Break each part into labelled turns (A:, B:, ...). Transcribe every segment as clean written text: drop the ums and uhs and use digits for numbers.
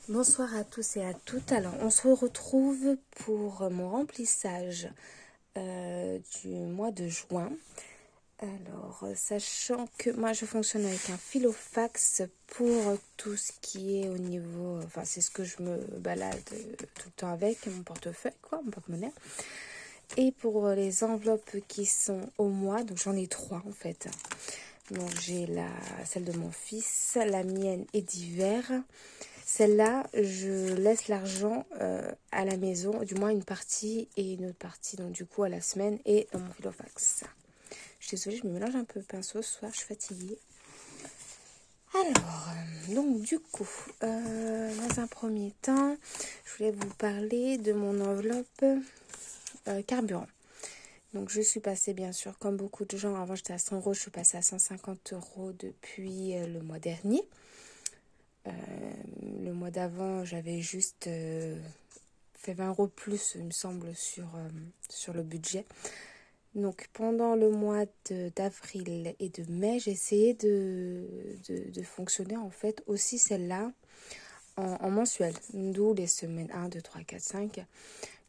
A: Bonsoir à tous et à toutes. Alors, on se retrouve pour mon remplissage du mois de juin. Alors, sachant que moi, je fonctionne avec un filofax pour tout ce qui est au niveau... Enfin, c'est ce que je me balade tout le temps avec, mon portefeuille, quoi, mon porte-monnaie. Et pour les enveloppes qui sont au mois, donc j'en ai 3 en fait. Donc, j'ai celle de mon fils, la mienne est d'hiver. Celle-là, je laisse l'argent à la maison, du moins une partie et une autre partie, donc du coup à la semaine et dans mon filofax. Je suis désolée, je me mélange un peu pinceau ce soir, je suis fatiguée. Alors, donc du coup, dans un premier temps, je voulais vous parler de mon enveloppe carburant. Donc je suis passée bien sûr, comme beaucoup de gens, avant j'étais à 100 €, je suis passée à 150 € depuis le mois dernier. Le mois d'avant, j'avais juste fait 20 € plus, il me semble, sur le budget. Donc, pendant le mois d'avril et de mai, j'ai essayé de fonctionner, en fait, aussi celle-là en mensuel. D'où les semaines 1, 2, 3, 4, 5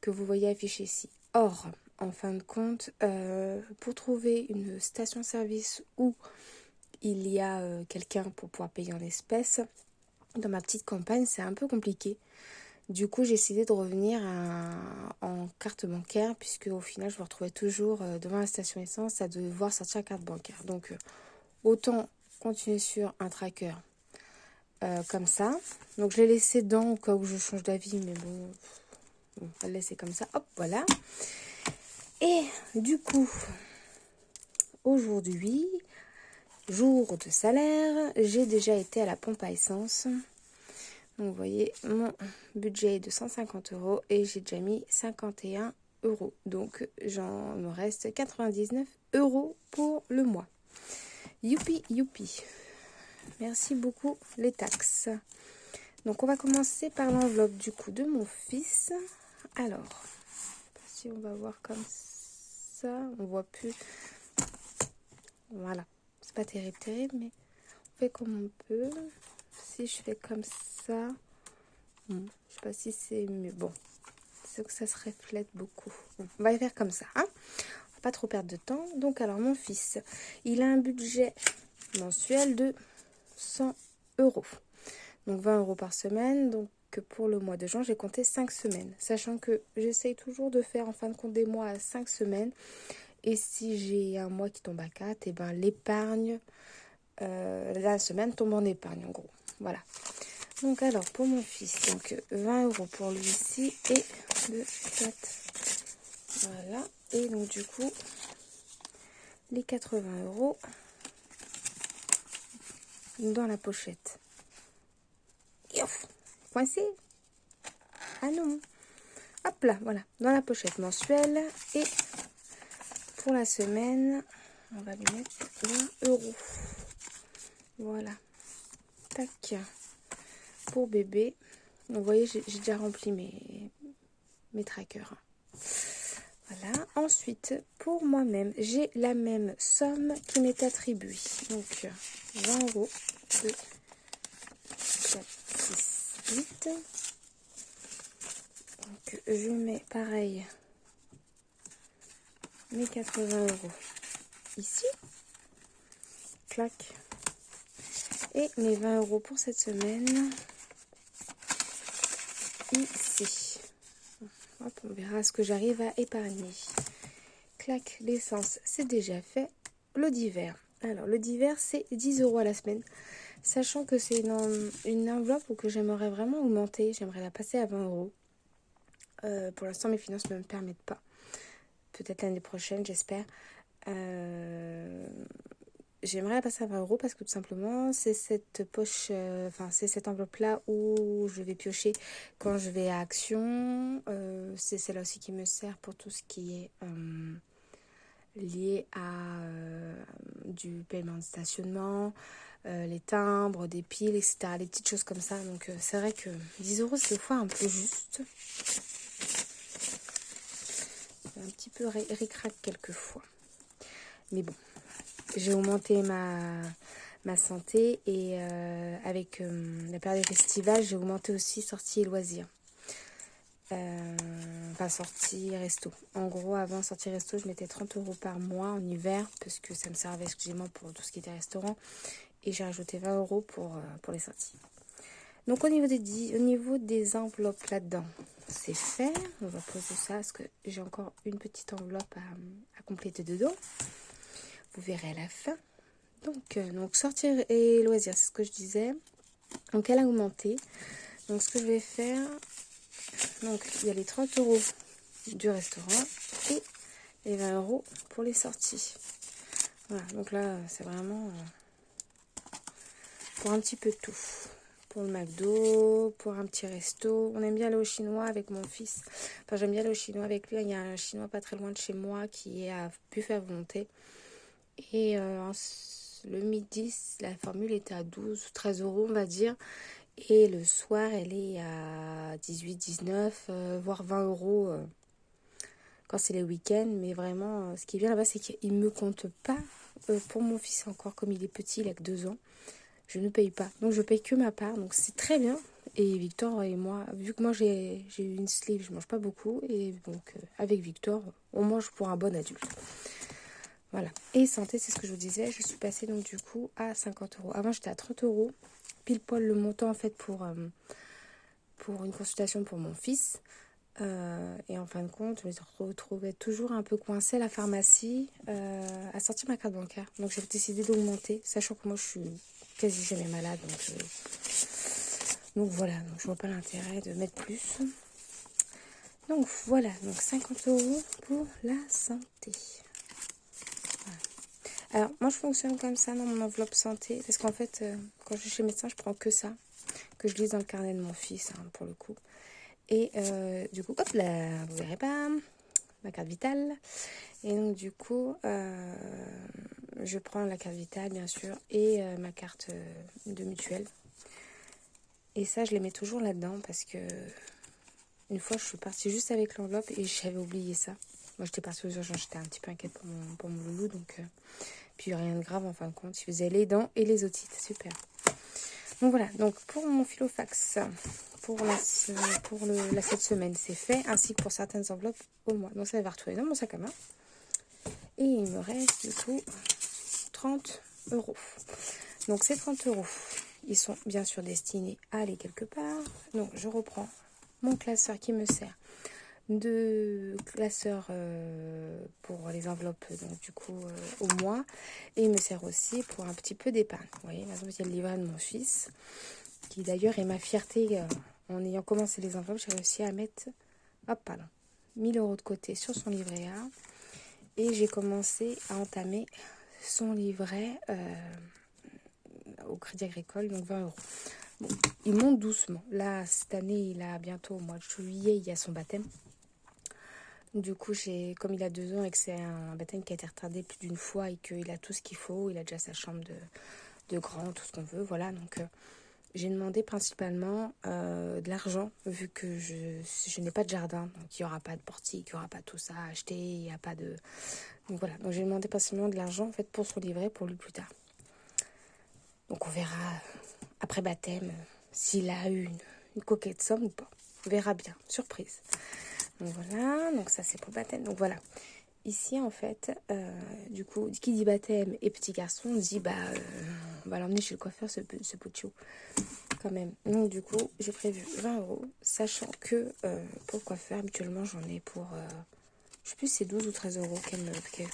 A: que vous voyez affichées ici. Or, en fin de compte, pour trouver une station-service où il y a quelqu'un pour pouvoir payer en espèces, dans ma petite campagne, c'est un peu compliqué. Du coup, j'ai décidé de revenir en carte bancaire, puisque au final, je me retrouvais toujours devant la station essence à devoir sortir la carte bancaire. Donc, autant continuer sur un tracker comme ça. Donc, je l'ai laissé dedans au cas où je change d'avis, mais bon, on va le laisser comme ça. Hop, voilà. Et du coup, aujourd'hui, jour de salaire, j'ai déjà été à la pompe à essence. Donc, vous voyez, mon budget est de 150 € et j'ai déjà mis 51 €. Donc, j'en me reste 99 € pour le mois. Youpi, youpi. Merci beaucoup, les taxes. Donc, on va commencer par l'enveloppe du coup de mon fils. Alors, si on va voir comme ça, on voit plus. Voilà, c'est pas terrible, mais on fait comme on peut. Si je fais comme ça, je sais pas si c'est mieux. Bon, c'est que ça se reflète beaucoup. Bon, on va faire comme ça, hein. On va pas trop perdre de temps. Donc, alors, mon fils, il a un budget mensuel de 100 €. Donc, 20 € par semaine. Donc, pour le mois de juin, j'ai compté 5 semaines. Sachant que j'essaye toujours de faire en fin de compte des mois à 5 semaines. Et si j'ai un mois qui tombe à 4, et ben l'épargne, la semaine tombe en épargne, en gros. Voilà. Donc, alors, pour mon fils, donc 20 € pour lui ici et de 4. Voilà. Et donc, du coup, les 80 € dans la pochette. Youf, coincé. Ah non. Hop là, voilà, dans la pochette mensuelle. Et pour la semaine, on va lui mettre 20 €. Voilà. Tac. Pour bébé. Donc, vous voyez, j'ai déjà rempli mes trackers. Voilà. Ensuite, pour moi-même, j'ai la même somme qui m'est attribuée. Donc, 20 € de 4, 6, 8. Donc, je mets pareil mes 80 € ici. Clac. Et mes 20 € pour cette semaine ici. Hop, on verra ce que j'arrive à épargner. Clac, l'essence, c'est déjà fait. Le d'hiver. Alors, le d'hiver, c'est 10 € à la semaine. Sachant que c'est une enveloppe que j'aimerais vraiment augmenter. J'aimerais la passer à 20 €. Pour l'instant, mes finances ne me permettent pas. Peut-être l'année prochaine, j'espère. J'aimerais la passer à 20 € parce que tout simplement, c'est cette poche, c'est cette enveloppe-là où je vais piocher quand je vais à Action. C'est celle-là aussi qui me sert pour tout ce qui est lié à du paiement de stationnement, les timbres, des piles, etc. Les petites choses comme ça. Donc, c'est vrai que 10 € c'est des fois un peu juste. C'est un petit peu ric-rac quelquefois. Mais bon. J'ai augmenté ma santé. Et avec la période estivale, j'ai augmenté aussi sorties et loisirs. Enfin, sortie resto. En gros, avant sortie resto, je mettais 30 € par mois en hiver parce que ça me servait exclusivement pour tout ce qui était restaurant. Et j'ai rajouté 20 € pour les sorties. Donc au niveau des enveloppes là-dedans, c'est fait. On va poser ça parce que j'ai encore une petite enveloppe à compléter dedans. Vous verrez à la fin. Donc sortir et loisirs, c'est ce que je disais. Donc elle a augmenté. Donc ce que je vais faire, donc il y a les 30 € du restaurant et les 20 € pour les sorties. Voilà, donc là c'est vraiment pour un petit peu de tout. Pour le McDo, pour un petit resto. On aime bien aller au chinois avec mon fils. Enfin, j'aime bien aller au chinois avec lui. Il y a un chinois pas très loin de chez moi qui est à buffet à volonté. Et le midi, la formule était à 12 ou 13 €, on va dire. Et le soir, elle est à 18, 19, voire 20 € quand c'est les week-ends. Mais vraiment, ce qui est bien là-bas, c'est qu'il ne me compte pas pour mon fils encore, comme il est petit, il a que 2 ans. Je ne paye pas. Donc, je paye que ma part. Donc, c'est très bien. Et Victor et moi, vu que moi, j'ai eu une sleeve, je mange pas beaucoup. Et donc, avec Victor, on mange pour un bon adulte. Voilà. Et santé, c'est ce que je vous disais. Je suis passée donc du coup à 50 €. Avant, j'étais à 30 €. Pile poil le montant en fait pour une consultation pour mon fils. Et en fin de compte, je me retrouvais toujours un peu coincée à la pharmacie à sortir ma carte bancaire. Donc j'ai décidé d'augmenter, sachant que moi je suis quasi jamais malade. Donc voilà, donc je vois pas l'intérêt de mettre plus. Donc voilà, donc 50 € pour la santé. Voilà. Alors moi je fonctionne comme ça dans mon enveloppe santé, parce qu'en fait quand je suis chez le médecin, je prends que ça, que je lise dans le carnet de mon fils pour le coup. Et du coup, hop là, vous verrez pas, ma carte vitale. Et donc du coup, je prends la carte vitale bien sûr et ma carte de mutuelle. Et ça, je les mets toujours là-dedans parce que une fois, je suis partie juste avec l'enveloppe et j'avais oublié ça. Moi, j'étais partie aux urgences, j'étais un petit peu inquiète pour mon loulou, donc puis rien de grave en fin de compte. Il faisait les dents et les otites, super. Donc voilà, donc pour mon filofax, pour cette semaine, c'est fait, ainsi que pour certaines enveloppes au mois. Donc ça va retrouver dans mon sac à main. Et il me reste du coup 30 €. Donc ces 30 €, ils sont bien sûr destinés à aller quelque part. Donc je reprends mon classeur qui me sert de classeur pour les enveloppes donc du coup au mois, et il me sert aussi pour un petit peu d'épargne. Vous voyez, par exemple, il y a le livret de mon fils qui d'ailleurs est ma fierté. En ayant commencé les enveloppes, j'ai réussi à mettre 1000 € de côté sur son livret A, et j'ai commencé à entamer son livret au Crédit Agricole, donc 20 €. Bon, il monte doucement. Là, cette année, il a bientôt, au mois de juillet, il y a son baptême. Du coup, comme il a 2 ans et que c'est un baptême qui a été retardé plus d'une fois et qu'il a tout ce qu'il faut, il a déjà sa chambre de grand, tout ce qu'on veut, voilà. Donc, j'ai demandé principalement de l'argent, vu que je n'ai pas de jardin, donc il n'y aura pas de portique, il n'y aura pas tout ça à acheter, il n'y a pas de... Donc voilà, donc j'ai demandé principalement de l'argent en fait pour son livret, pour lui plus tard. Donc on verra après baptême s'il a eu une coquette somme ou pas. On verra bien, surprise. Donc voilà, donc ça c'est pour baptême. Donc voilà, ici en fait, du coup, qui dit baptême et petit garçon, on dit on va l'emmener chez le coiffeur, ce poutchou, quand même. Donc du coup, j'ai prévu 20 €, sachant que pour le coiffeur, habituellement j'en ai pour, je sais plus si c'est 12 ou 13 €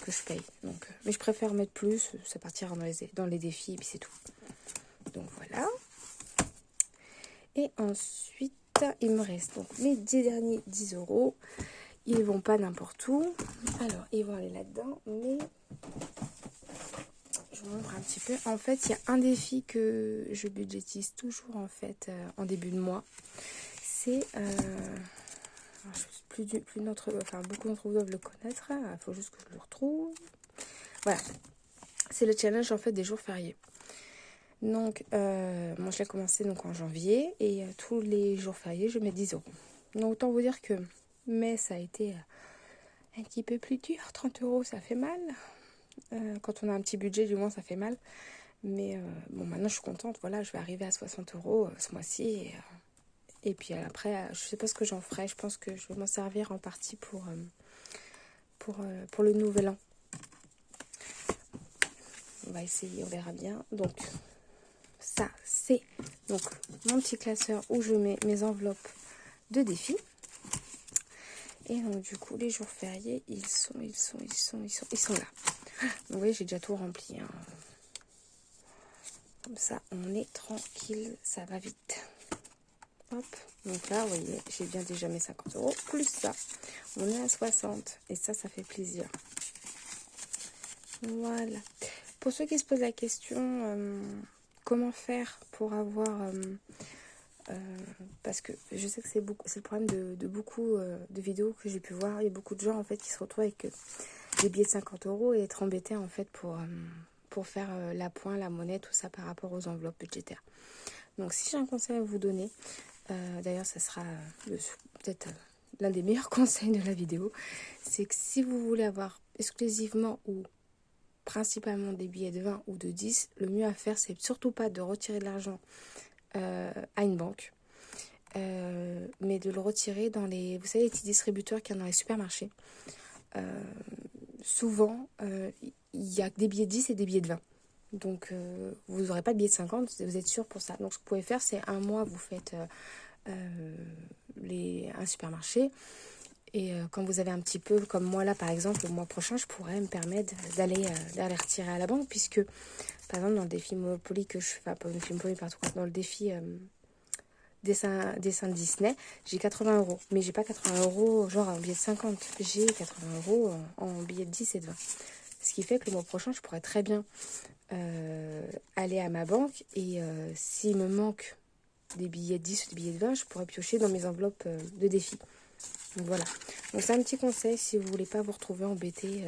A: que je paye. Donc, mais je préfère mettre plus, ça partira dans les défis et puis c'est tout. Donc voilà. Et ensuite, il me reste donc mes 10 derniers 10 €. Ils vont pas n'importe où. Alors, ils vont aller là-dedans, mais je vous montre un petit peu. En fait, il y a un défi que je budgétise toujours en fait en début de mois. C'est, beaucoup d'entre vous doivent le connaître. Il faut juste que je le retrouve. Voilà, c'est le challenge en fait des jours fériés. Donc, moi je l'ai commencé donc en janvier et tous les jours fériés, je mets 10 €. Donc, autant vous dire que mai, ça a été un petit peu plus dur. 30 €, ça fait mal. Quand on a un petit budget, du moins, ça fait mal. Mais bon, maintenant je suis contente. Voilà, je vais arriver à 60 euros ce mois-ci. Et puis après, je sais pas ce que j'en ferai. Je pense que je vais m'en servir en partie pour le nouvel an. On va essayer, on verra bien. Donc, ça, c'est donc mon petit classeur où je mets mes enveloppes de défis. Et donc, du coup, les jours fériés, ils sont là. Vous voyez, j'ai déjà tout rempli. Hein. Comme ça, on est tranquille, ça va vite. Hop, donc là, vous voyez, j'ai bien déjà mes 50 euros. Plus ça, on est à 60. Et ça fait plaisir. Voilà. Pour ceux qui se posent la question, comment faire pour avoir... parce que je sais que c'est le problème de beaucoup de vidéos que j'ai pu voir. Il y a beaucoup de gens en fait qui se retrouvent avec des billets de 50 euros et être embêtés en fait pour faire l'appoint, la monnaie, tout ça par rapport aux enveloppes budgétaires. Donc si j'ai un conseil à vous donner, d'ailleurs ça sera peut-être l'un des meilleurs conseils de la vidéo, c'est que si vous voulez avoir exclusivement ou principalement des billets de 20 ou de 10, le mieux à faire c'est surtout pas de retirer de l'argent à une banque, mais de le retirer dans les, vous savez, les petits distributeurs qu'il y a dans les supermarchés. Souvent, il y a des billets de 10 et des billets de 20. Donc, vous n'aurez pas de billets de 50, vous êtes sûr pour ça. Donc, ce que vous pouvez faire, c'est un mois, vous faites un supermarché. Et quand vous avez un petit peu, comme moi là, par exemple, le mois prochain, je pourrais me permettre d'aller retirer à la banque, puisque, par exemple, dans le défi Monopoly que je fais, pas le défi Monopoly partout, dans le défi dessin Disney, j'ai 80 euros. Mais j'ai pas 80 euros genre en billet de 50. J'ai 80 euros en billet de 10 et de 20. Ce qui fait que le mois prochain, je pourrais très bien aller à ma banque et s'il me manque des billets de 10 ou des billets de 20, je pourrais piocher dans mes enveloppes de défi. Donc voilà. Donc c'est un petit conseil si vous voulez pas vous retrouver embêté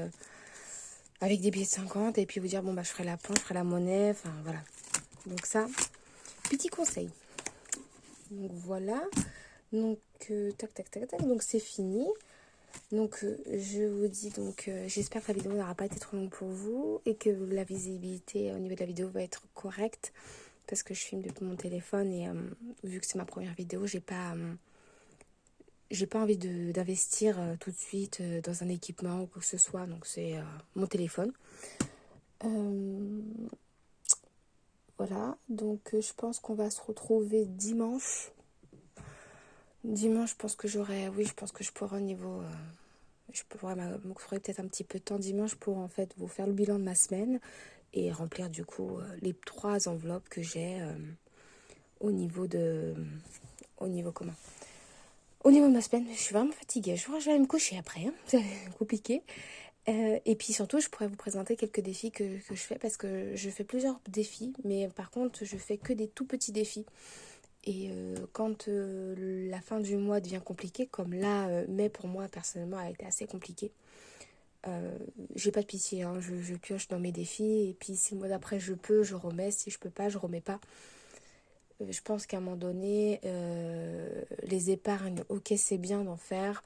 A: avec des billets de 50 et puis vous dire bon bah je ferai la pointe, je ferai la monnaie, enfin voilà. Donc ça, petit conseil. Donc voilà. Donc tac tac tac tac. Donc c'est fini. Donc je vous dis donc j'espère que la vidéo n'aura pas été trop longue pour vous et que la visibilité au niveau de la vidéo va être correcte parce que je filme depuis mon téléphone et vu que c'est ma première vidéo, j'ai pas envie d'investir tout de suite dans un équipement ou quoi que ce soit, donc c'est mon téléphone. Voilà, donc je pense qu'on va se retrouver dimanche. Dimanche, je pense que je pourrai au niveau... je pourrais m'octroyer peut-être un petit peu de temps dimanche pour en fait vous faire le bilan de ma semaine et remplir du coup les 3 enveloppes que j'ai au niveau de... Au niveau comment? Au niveau de ma semaine, je suis vraiment fatiguée. Je crois que je vais aller me coucher après, hein. C'est compliqué. Et puis surtout, je pourrais vous présenter quelques défis que je fais parce que je fais plusieurs défis, mais par contre, je fais que des tout petits défis. Et quand la fin du mois devient compliquée, comme là, mai pour moi personnellement a été assez compliqué, j'ai pas de pitié, hein. Je pioche dans mes défis et puis si le mois d'après je peux, je remets. Si je peux pas, je remets pas. Je pense qu'à un moment donné, les épargnes, ok, c'est bien d'en faire.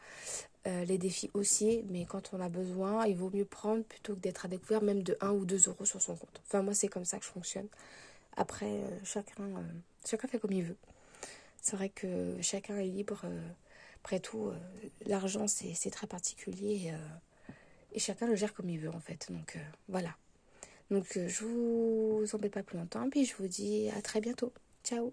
A: Les défis aussi, mais quand on a besoin, il vaut mieux prendre plutôt que d'être à découvert même de 1 ou 2 euros sur son compte. Enfin, moi, c'est comme ça que je fonctionne. Après, chacun fait comme il veut. C'est vrai que chacun est libre. Après tout, l'argent, c'est très particulier et chacun le gère comme il veut, en fait. Donc, voilà. Donc, je vous embête pas plus longtemps, puis je vous dis à très bientôt. Ciao!